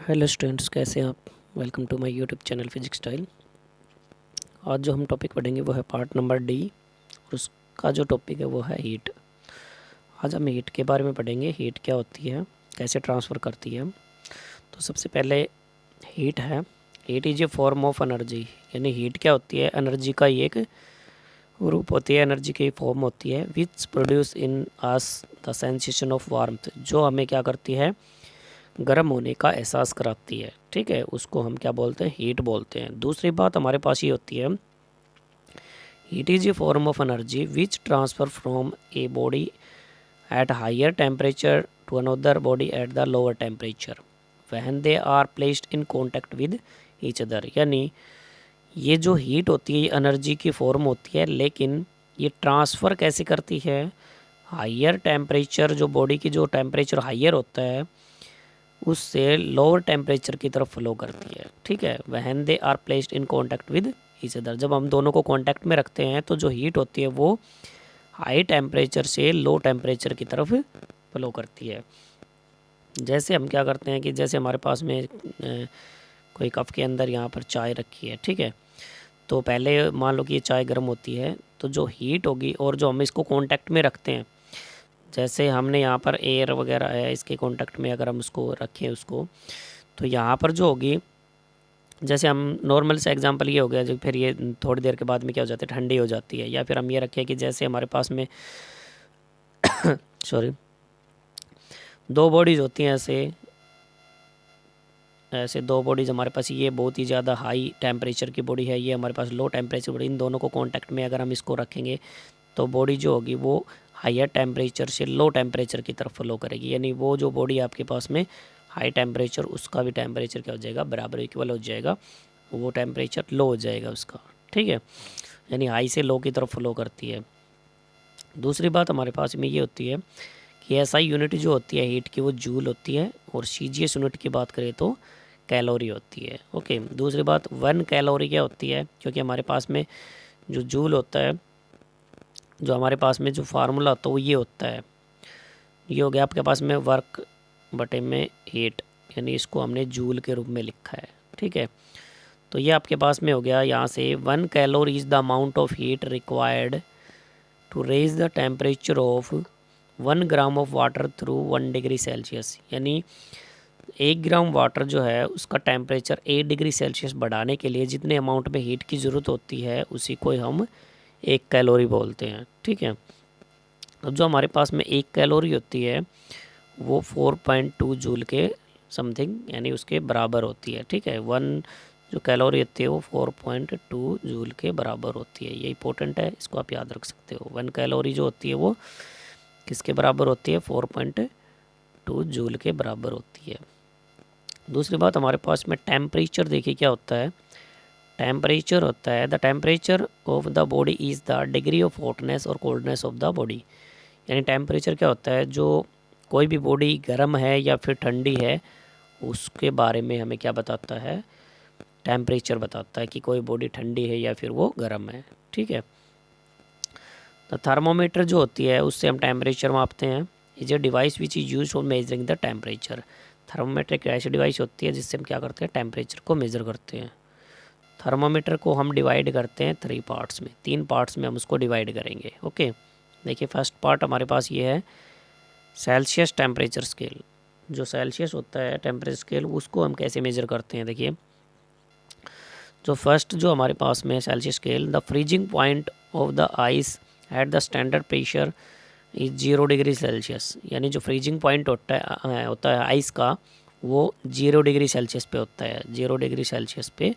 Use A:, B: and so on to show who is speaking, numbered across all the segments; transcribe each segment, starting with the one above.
A: Hello students, कैसे हैं आप। Welcome to my YouTube channel physics style. आज जो हम टॉपिक पढ़ेंगे वो है पार्ट नंबर डी और उसका जो टॉपिक है वो है हीट। आज हम हीट के बारे में पढ़ेंगे। हीट क्या होती है, कैसे ट्रांसफ़र करती है। तो सबसे पहले हीट है, heat is a form of energy. यानी हीट क्या होती है, एनर्जी का ही एक रूप होती है, एनर्जी की फॉर्म होती है। Which produce in us the sensation of warmth, जो हमें क्या करती है, गर्म होने का एहसास कराती है। ठीक है, उसको हम क्या बोलते हैं, हीट बोलते हैं। दूसरी बात हमारे पास ये होती है, heat is a form of energy which transfer from a body at higher temperature to another body at the lower temperature when they are placed in contact with each other. यानी ये जो हीट होती है ये energy की form होती है, लेकिन ये ट्रांसफ़र कैसे करती है, हायर टेम्परेचर, जो बॉडी की जो टेम्परेचर हायर होता है उससे लोअर टेम्परेचर की तरफ फ्लो करती है। ठीक है, when they are placed in contact with each other, जब हम दोनों को कांटेक्ट में रखते हैं तो जो हीट होती है वो हाई टेम्परेचर से लो टेम्परेचर की तरफ फ्लो करती है। जैसे हम क्या करते हैं कि जैसे हमारे पास में कोई कप के अंदर यहाँ पर चाय रखी है। ठीक है, तो पहले मान लो कि ये चाय गर्म होती है, तो जो हीट होगी और जो हम इसको कांटेक्ट में रखते हैं, जैसे हमने यहाँ पर एयर वगैरह है इसके कांटेक्ट में अगर हम उसको रखें उसको, तो यहाँ पर जो होगी, जैसे हम नॉर्मल से एग्जांपल ये हो गया, जो फिर ये थोड़ी देर के बाद में क्या हो जाती है, ठंडी हो जाती है। या फिर हम ये रखें कि जैसे हमारे पास में सॉरी, दो बॉडीज़ होती हैं, ऐसे ऐसे दो बॉडीज़ हमारे पास, ये बहुत ही ज़्यादा हाई टेम्परेचर की बॉडी है, ये हमारे पास लो टेम्परेचर बॉडी। इन दोनों को कॉन्टैक्ट में अगर हम इसको रखेंगे तो बॉडी जो होगी वो हायर टेम्परेचर से लो टेम्परेचर की तरफ फ्लो करेगी। यानी वो जो बॉडी आपके पास में हाई टेम्परेचर, उसका भी टेम्परेचर क्या हो जाएगा, बराबर इक्वल हो जाएगा, वो टेम्परेचर लो हो जाएगा उसका। ठीक है, यानी हाई से लो की तरफ फ्लो करती है। दूसरी बात हमारे पास में ये होती है कि एसआई यूनिट जो होती है हीट की वो जूल होती है, और सीजीएस यूनिट की बात करें तो कैलोरी होती है। ओके, दूसरी बात 1 कैलोरी क्या होती है, क्योंकि हमारे पास में जो जूल होता है, जो हमारे पास में जो फार्मूला होता है वो ये होता है, ये हो गया आपके पास में वर्क बटे में हीट, यानी इसको हमने जूल के रूप में लिखा है। ठीक है, तो ये आपके पास में हो गया, यहाँ से 1 calorie is the amount of heat required to raise the temperature of 1 gram of water through 1 degree Celsius. यानी 1 ग्राम वाटर जो है उसका टेम्परेचर 8 डिग्री सेल्सियस बढ़ाने के लिए जितने अमाउंट में हीट की ज़रूरत होती है उसी को हम 1 कैलोरी बोलते हैं। ठीक है, अब जो हमारे पास में 1 कैलोरी होती है वो 4.2 जूल के समथिंग, यानी उसके बराबर होती है। ठीक है, 1 जो कैलोरी होती है वो 4.2 जूल के बराबर होती है। ये इंपॉर्टेंट है, इसको आप याद रख सकते हो। 1 कैलोरी जो होती है वो किसके बराबर होती है, 4.2 जूल के बराबर होती है। दूसरी बात हमारे पास में टेम्परेचर देखिए क्या होता है, टेम्परेचर होता है the temperature of the body is the degree of hotness और कोल्डनेस ऑफ द बॉडी। यानी टेम्परेचर क्या होता है, जो कोई भी बॉडी गर्म है या फिर ठंडी है उसके बारे में हमें क्या बताता है, टेम्परेचर बताता है कि कोई बॉडी ठंडी है या फिर वो गर्म है। ठीक है, तो थर्मोमीटर जो होती है उससे हम टेम्परेचर मापते हैं। Is a device which is use for measuring the temperature. Thermometer एक ऐसी डिवाइस होती है जिससे हम क्या करते हैं, टेम्परेचर को मेज़र करते हैं। थर्मोमीटर को हम डिवाइड करते हैं 3 पार्ट्स में, 3 पार्ट्स में हम उसको डिवाइड करेंगे। ओके, देखिए फर्स्ट पार्ट हमारे पास ये है सेल्सियस टेम्परेचर स्केल। जो सेल्सियस होता है टेम्परेचर स्केल, उसको हम कैसे मेज़र करते हैं। देखिए, जो फर्स्ट जो हमारे पास में Celsius scale, the freezing point of the ice at the standard pressure is 0 degree Celsius. यानी जो फ्रीजिंग पॉइंट होता है आइस का, वो 0 डिग्री सेल्सियस पे होता है। 0 डिग्री सेल्सियस पे,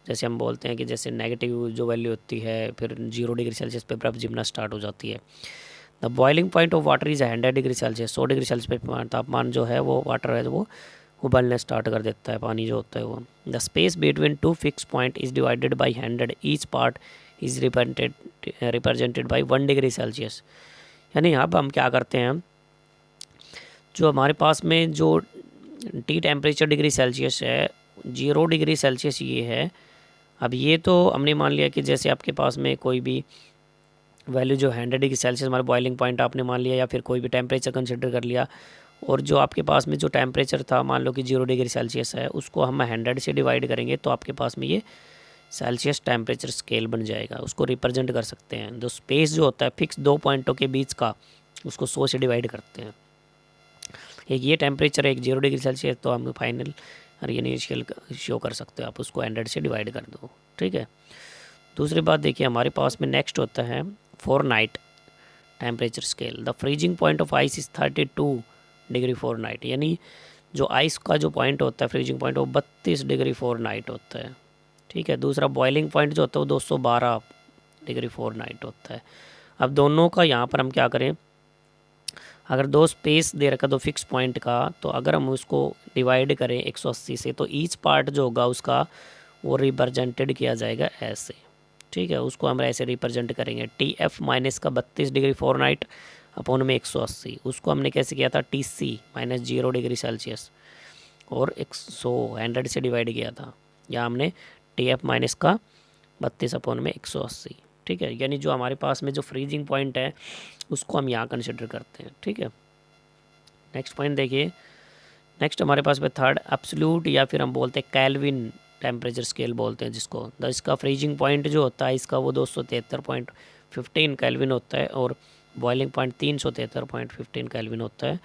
A: जैसे हम बोलते हैं कि जैसे नेगेटिव जो वैल्यू होती है फिर 0 डिग्री सेल्सियस पे बर्फ़ जमना स्टार्ट हो जाती है। The boiling point of water is 100 degree Celsius. 100 degree Celsius पे तापमान जो है वो वाटर है वो उबलने स्टार्ट कर देता है, पानी जो होता है वो। The space between 2 fix point is divided by 100, each part is represented by 1 degree Celsius. यानी अब हम क्या करते हैं, जो हमारे पास में जो टी टेम्परेचर डिग्री सेल्सियस है, 0 डिग्री सेल्सियस ये है। अब ये तो हमने मान लिया कि जैसे आपके पास में कोई भी वैल्यू जो 100 डिग्री सेल्सियस हमारा बॉइलिंग पॉइंट आपने मान लिया, या फिर कोई भी टेम्परेचर कंसिडर कर लिया, और जो आपके पास में जो टेम्परेचर था, मान लो कि 0 डिग्री सेल्सियस है, उसको हम 100 से डिवाइड करेंगे तो आपके पास में ये सेल्सियस टेम्परेचर स्केल बन जाएगा। उसको रिप्रेजेंट कर सकते हैं। जो स्पेस जो होता है फिक्स 2 पॉइंटों के बीच का, उसको 100 से डिवाइड करते हैं। एक ये टेम्परेचर है, एक 0 डिग्री सेल्सियस, तो हम फाइनल और ये इनिशियल शो कर सकते हो आप, उसको 100 से डिवाइड कर दो। ठीक है। दूसरी बात देखिए, हमारे पास में नेक्स्ट होता है Fahrenheit temperature scale. The freezing point of ice is 32 degree Fahrenheit, यानी जो आइस का जो पॉइंट होता है, फ्रीजिंग पॉइंट, वो 32 डिग्री फ़ारेनहाइट होता है। ठीक है। दूसरा बॉइलिंग पॉइंट जो होता है वो 212 डिग्री फ़ारेनहाइट होता है। अब दोनों का यहाँ पर हम क्या करें, अगर दो स्पेस दे रखा दो फिक्स पॉइंट का, तो अगर हम उसको डिवाइड करें 180 से, तो ईच पार्ट जो होगा उसका वो रिप्रेजेंटेड किया जाएगा ऐसे। ठीक है। उसको हम ऐसे रिप्रेजेंट करेंगे, टी एफ माइनस का 32 डिग्री फ़ारेनहाइट अपॉन में 180। उसको हमने कैसे किया था, T C minus 0 degree Celsius और 100 से डिवाइड किया था। या हमने टी एफ माइनस का 32 अपॉन में 180। ठीक है। यानी जो हमारे पास में जो फ्रीजिंग पॉइंट है उसको हम यहाँ कंसिडर करते हैं। ठीक है। नेक्स्ट पॉइंट देखिए, नेक्स्ट हमारे पास में थर्ड एब्सोल्यूट, या फिर हम बोलते हैं केल्विन टेम्परेचर स्केल बोलते हैं जिसको। इसका फ्रीजिंग पॉइंट जो होता है इसका वो 273.15 केल्विन होता है और बॉइलिंग पॉइंट 373.15 केल्विन होता है।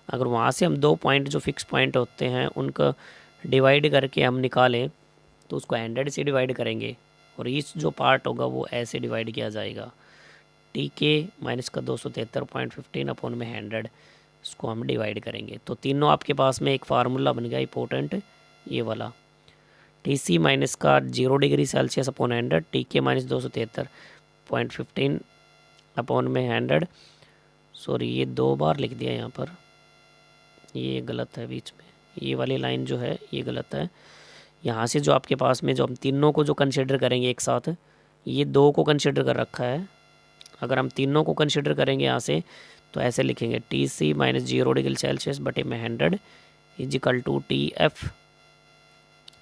A: अगर वहाँ से हम 2 पॉइंट जो फिक्स पॉइंट होते हैं उनका डिवाइड करके हम निकालें तो उसको 100 से डिवाइड करेंगे और इस जो पार्ट होगा वो ऐसे डिवाइड किया जाएगा, टी के माइनस का 273.15 अपॉन में 100, इसको हम डिवाइड करेंगे तो तीनों आपके पास में एक फार्मूला बन गया इंपॉर्टेंट, ये वाला टी सी माइनस का 0 डिग्री सेल्सियस अपॉन 100, टी के माइनस 273.15 अपॉन में 100। सॉरी, ये 2 बार लिख दिया यहाँ पर, ये गलत है बीच में, ये वाली लाइन जो है ये गलत है। यहाँ से जो आपके पास में जो हम तीनों को जो कंसिडर करेंगे एक साथ, ये 2 को कंसिडर कर रखा है। अगर हम तीनों को कंसिडर करेंगे यहाँ से तो ऐसे लिखेंगे, T C minus 0 degree Celsius बटे में 100 equal to T F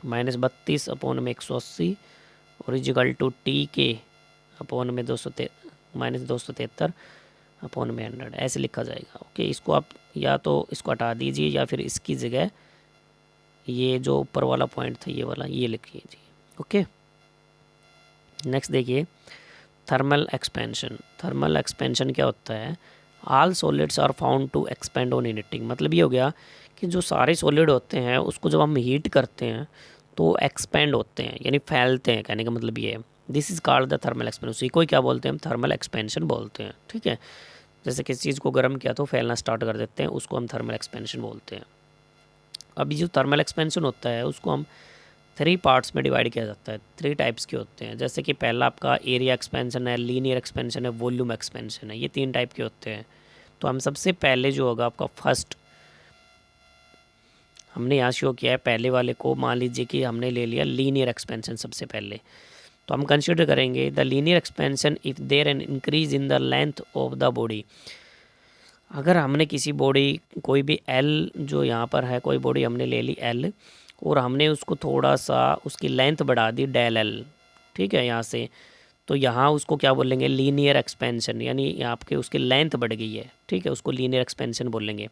A: minus 32 upon में 180 और equal to T K upon में 273 अपॉन में 100, ऐसे लिखा जाएगा। ओके। इसको आप या तो इसको हटा दीजिए या फिर इसकी जगह ये जो ऊपर वाला पॉइंट था ये वाला ये लिख लीजिए। ओके। नेक्स्ट देखिए, थर्मल एक्सपेंशन। थर्मल एक्सपेंशन क्या होता है, all solids are found to expand on heating. मतलब ये हो गया कि जो सारे सॉलिड होते हैं उसको जब हम हीट करते हैं तो एक्सपेंड होते हैं, यानी फैलते हैं, कहने का मतलब ये है। This is called the thermal expansion. उसी को क्या बोलते हैं हम, थर्मल एक्सपेंशन बोलते हैं। ठीक है। जैसे किसी चीज़ को गर्म किया तो फैलना स्टार्ट कर देते हैं, उसको हम थर्मल एक्सपेंशन बोलते हैं। अभी जो थर्मल एक्सपेंशन होता है उसको हम 3 पार्ट्स में डिवाइड किया जाता है। 3 टाइप्स के होते हैं। जैसे कि पहला आपका एरिया एक्सपेंशन है, लीनियर एक्सपेंशन है, वॉल्यूम एक्सपेंशन है। ये 3 टाइप के होते हैं। तो हम सबसे पहले जो होगा आपका फर्स्ट, हमने यहाँ शो किया है पहले वाले को, मान लीजिए कि हमने ले लिया लीनियर एक्सपेंशन सबसे पहले, तो हम कंसिडर करेंगे the linear expansion if there an increase in the length of the body. अगर हमने किसी बॉडी कोई भी एल जो यहाँ पर है, कोई बॉडी हमने ले ली एल और हमने उसको थोड़ा सा उसकी लेंथ बढ़ा दी डेल एल। ठीक है। यहाँ से तो यहाँ उसको क्या बोलेंगे, लीनियर एक्सपेंशन, यानी यहाँ आपके उसकी लेंथ बढ़ गई है। ठीक है। उसको लीनियर एक्सपेंशन बोलेंगे।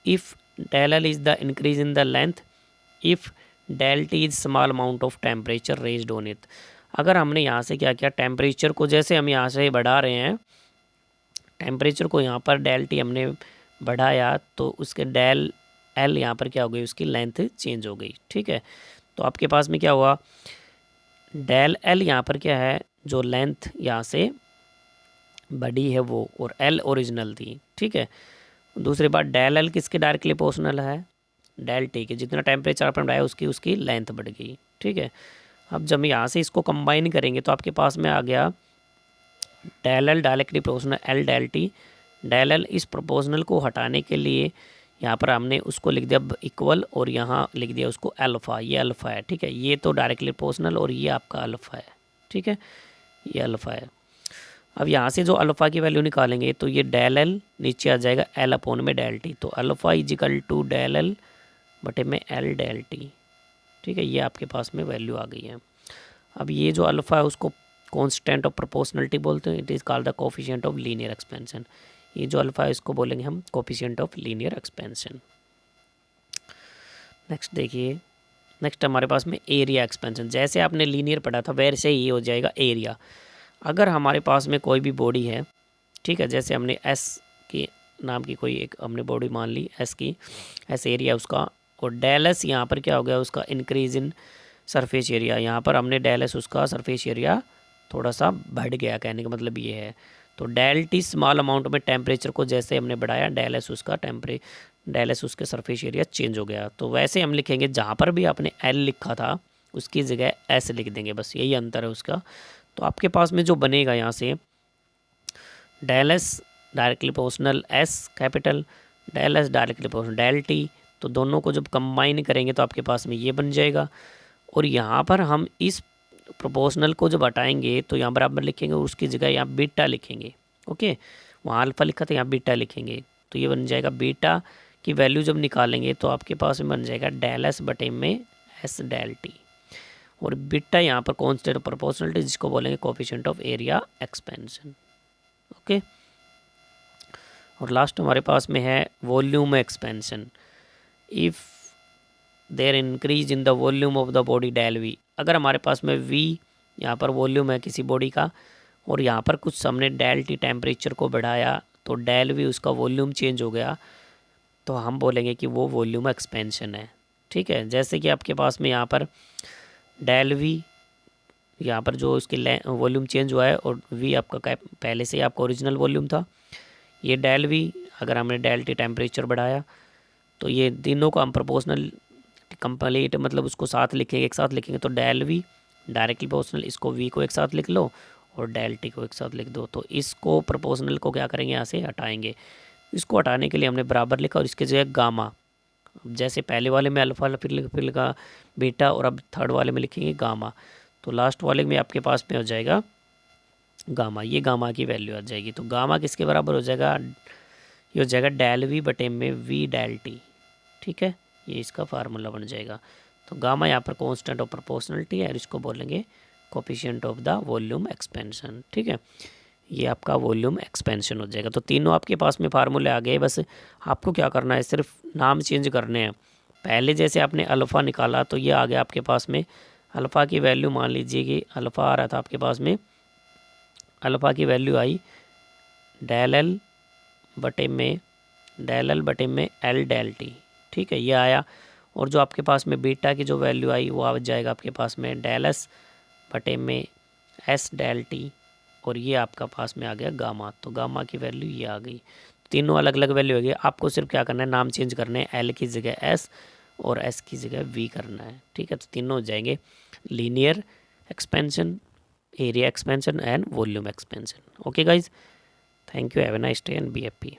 A: If del L is the increase in the length, if del T is small amount of temperature raised on it. अगर हमने यहाँ से क्या किया, टेम्परेचर को जैसे हम यहाँ से बढ़ा रहे हैं, टेम्परेचर को यहाँ पर डेल टी हमने बढ़ाया तो उसके डेल एल यहाँ पर क्या हो गई, उसकी लेंथ चेंज हो गई। ठीक है। तो आपके पास में क्या हुआ, डेल एल यहाँ पर क्या है, जो लेंथ यहाँ से बढ़ी है वो, और एल ओरिजिनल थी। ठीक है। दूसरी बात, डेल एल किसके डायरेक्टली प्रोपोर्शनल है, डेल टी के। जितना टेम्परेचर आपने बढ़ाया उसकी लेंथ बढ़ गई। ठीक है। अब जब यहाँ से इसको कंबाइन करेंगे तो आपके पास में आ गया del L directly proportional L del T. Del L इस प्रोपोर्शनल को हटाने के लिए यहाँ पर हमने उसको लिख दिया इक्वल और यहाँ लिख दिया उसको अल्फ़ा। ये अल्फ़ा है। ठीक है। ये तो डायरेक्टली प्रोपोर्शनल और ये आपका अल्फ़ा है। ठीक है। ये अल्फ़ा है। अब यहाँ से जो अल्फ़ा की वैल्यू निकालेंगे तो ये डेल एल नीचे आ जाएगा एल अपॉन में डेल टी। तो alpha equal to del L बटे में एल डेल टी। ठीक है। ये आपके पास में वैल्यू आ गई है। अब ये जो अल्फ़ा है उसको कांस्टेंट ऑफ प्रोपोर्शनलिटी बोलते हैं। It is called the coefficient of linear expansion. ये जो अल्फ़ा है इसको बोलेंगे हम coefficient of linear expansion. Next देखिए, नेक्स्ट हमारे पास में एरिया एक्सपेंशन। जैसे आपने लीनियर पढ़ा था वैसे ही हो जाएगा एरिया। अगर हमारे पास में कोई भी बॉडी है, ठीक है, जैसे हमने एस की नाम की कोई एक हमने बॉडी मान ली, एस की, एस एरिया उसका, और डेल एस यहाँ पर क्या हो गया उसका इंक्रीज इन सरफेस एरिया। यहाँ पर हमने डेल एस उसका सरफेस एरिया थोड़ा सा बढ़ गया, कहने का मतलब ये है। तो डेल टी स्मॉल अमाउंट में टेम्परेचर को जैसे हमने बढ़ाया, डेल एस उसका डेल एस उसके सरफेस एरिया चेंज हो गया। तो वैसे हम लिखेंगे जहाँ पर भी आपने एल लिखा था उसकी जगह एस लिख देंगे, बस यही अंतर है उसका। तो आपके पास में जो बनेगा यहाँ से del S directly proportional S capital, del S directly proportional del T, तो दोनों को जब कंबाइन करेंगे तो आपके पास में ये बन जाएगा। और यहाँ पर हम इस प्रोपोर्शनल को जब हटाएंगे तो यहाँ बराबर लिखेंगे और उसकी जगह यहाँ बीटा लिखेंगे। ओके, वहाँ अल्फ़ा लिखा था, यहाँ बीटा लिखेंगे, तो ये बन जाएगा बीटा की वैल्यू जब निकालेंगे तो आपके पास में बन जाएगा डेल एस बटे में एस डेल टी। और बीटा यहाँ पर कॉन्स्टेंट प्रोपोर्शनलिटी जिसको बोलेंगे coefficient of area expansion. Okay, और लास्ट हमारे पास में है volume expansion. If there increase in the volume of the body del V. अगर हमारे पास में वी यहाँ पर वॉल्यूम है किसी बॉडी का और यहाँ पर कुछ हमने डेल टी टेम्परेचर को बढ़ाया तो डेल वी उसका वॉल्यूम चेंज हो गया, तो हम बोलेंगे कि वो वॉल्यूम एक्सपेंशन है। ठीक है, जैसे कि आपके पास में यहाँ पर डेल वी, यहाँ पर जो उसकी वॉल्यूम चेंज हुआ है और वी आपका पहले से ही आपका ओरिजिनल वॉल्यूम था। ये डेल वी, अगर हमने डेल टी टेम्परेचर बढ़ाया तो ये तीनों को हम प्रोपोर्शनल कंप्लीट मतलब उसको साथ लिखेंगे, एक साथ लिखेंगे, तो डेल वी डायरेक्टली प्रोपोर्शनल, इसको वी को एक साथ लिख लो और डेल टी को एक साथ लिख दो। तो इसको प्रोपोर्शनल को क्या करेंगे, यहाँ से हटाएंगे। इसको हटाने के लिए हमने बराबर लिखा और इसके जगह गामा, जैसे पहले वाले में अल्फ़ा फिर लिखा बीटा और अब थर्ड वाले में लिखेंगे गामा, तो लास्ट वाले में आपके पास में हो जाएगा गामा। ये गामा की वैल्यू आ जाएगी। तो गामा किसके बराबर हो जाएगा, ये हो जाएगा डेल वी बटे में वी डेल टी। ठीक है, ये इसका फार्मूला बन जाएगा। तो गामा यहाँ पर कांस्टेंट ऑफ प्रोपोर्शनलिटी है और इसको बोलेंगे coefficient of the volume expansion. ठीक है, ये आपका वॉल्यूम एक्सपेंशन हो जाएगा। तो तीनों आपके पास में फार्मूले आ गए, बस आपको क्या करना है, सिर्फ नाम चेंज करने हैं। पहले जैसे आपने अल्फ़ा निकाला तो ये आ गया आपके पास में, अल्फ़ा की वैल्यू मान लीजिए कि अल्फ़ा आ रहा था आपके पास में, अल्फ़ा की वैल्यू आई डेल एल बटे में एल डेल टी। ठीक है, ये आया। और जो आपके पास में बीटा की जो वैल्यू आई वो आ जाएगा आपके पास में डेल एस बटे में एस डेल टी, और ये आपका पास में आ गया गामा। तो गामा की वैल्यू ये आ गई। तीनों अलग अलग वैल्यू हो गई। आपको सिर्फ क्या करना है, नाम चेंज करने हैं, एल की जगह एस और एस की जगह वी करना है। ठीक है, तो तीनों हो जाएंगे linear expansion, area expansion and volume expansion. Okay guys, thank you, have a nice day and be happy.